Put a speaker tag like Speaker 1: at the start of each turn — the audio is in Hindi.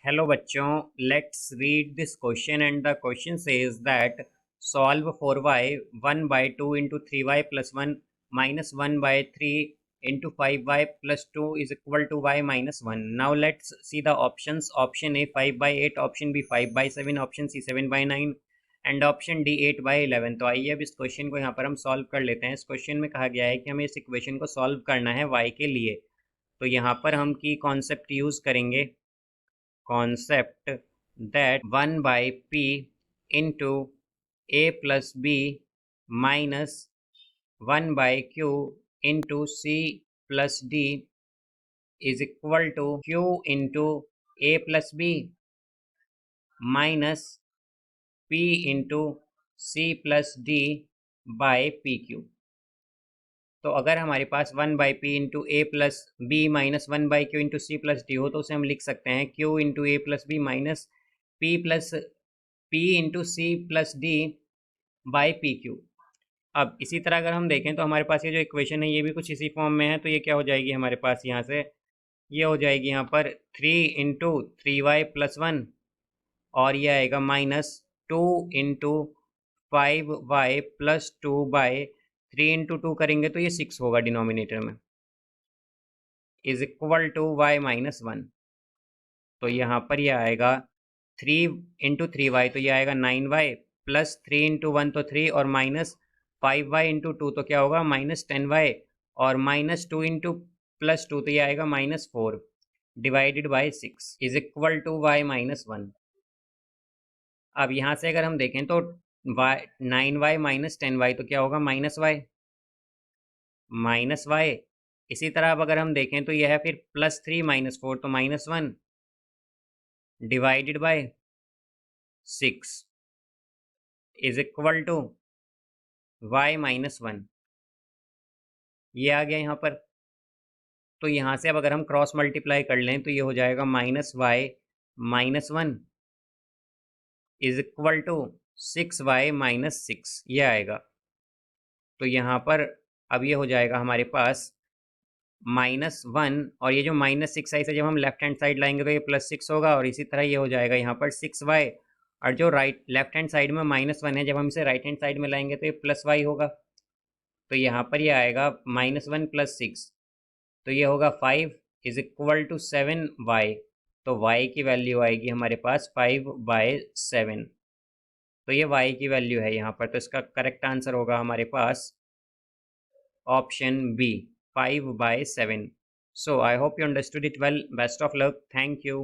Speaker 1: Hello बच्चों, let's read this question and the question says that solve 4y 1 by 2 into 3y plus 1 minus 1 by 3 into 5y plus 2 is equal to y minus 1. Now let's see the options. Option A 5 by 8, option B 5 by 7, option C 7 by 9 and option D 8 by 11. तो आइए अब इस क्वेश्चन को यहाँ पर हम सॉल्व कर लेते हैं. इस क्वेश्चन में कहा गया है कि हमें इस इक्वेशन को सॉल्व करना है y के लिए. तो यहाँ पर हम की कॉन्सेप्ट यूज़ करेंगे, concept that 1 by p into a plus b minus 1 by q into c plus d is equal to q into a plus b minus p into c plus d by pq. तो अगर हमारे पास 1 by p into a plus b minus 1 by q into c plus d हो तो उसे हम लिख सकते हैं q into a plus b minus p into c plus d by p q. अब इसी तरह अगर हम देखें तो हमारे पास ये जो इक्वेशन है ये भी कुछ इसी फॉर्म में है. तो ये क्या हो जाएगी हमारे पास यहाँ से, ये हो जाएगी यहाँ पर 3 इंटू 3y प्लस 1 और ये आएगा minus 2 into 5y plus 2 by 3 into 2 करेंगे तो ये 6 होगा डिनोमिनेटर में, is equal to y minus 1. तो यहाँ पर ये आएगा 3 इंटू 3y तो ये आएगा 9y प्लस 3 इंटू 1 तो 3 और माइनस 5y इंटू 2 तो क्या होगा माइनस 10y और माइनस 2 इंटू प्लस 2 तो ये आएगा minus 4 divided by 6 is equal to y minus 1. अब यहाँ से अगर हम देखें तो 9y माइनस 10y तो क्या होगा माइनस y. इसी तरह अब अगर हम देखें तो यह है फिर प्लस 3 माइनस 4 तो minus 1 divided by 6 is equal to y minus 1. ये आ गया यहाँ पर. तो यहाँ से अब अगर हम क्रॉस मल्टीप्लाई कर लें तो ये हो जाएगा minus y minus 1 is equal to 6y minus 6 ये आएगा. तो यहाँ पर अब ये हो जाएगा हमारे पास -1 और ये जो -6 है इसे जब हम लेफ्ट हैंड साइड लाएंगे तो ये +6 होगा और इसी तरह ये हो जाएगा यहाँ पर 6y और जो लेफ्ट हैंड साइड में -1 है जब हम इसे राइट हैंड साइड में लाएंगे तो ये +y होगा. तो यहाँ पर ये आएगा -1 + 6 तो ये होगा 5 इज इक्वल टू 7y. तो y की वैल्यू आएगी हमारे पास 5/7. तो ये y की वैल्यू है यहाँ पर. तो इसका करेक्ट आंसर होगा हमारे पास option B 5/7. So I hope you understood it well. Best of luck. Thank you.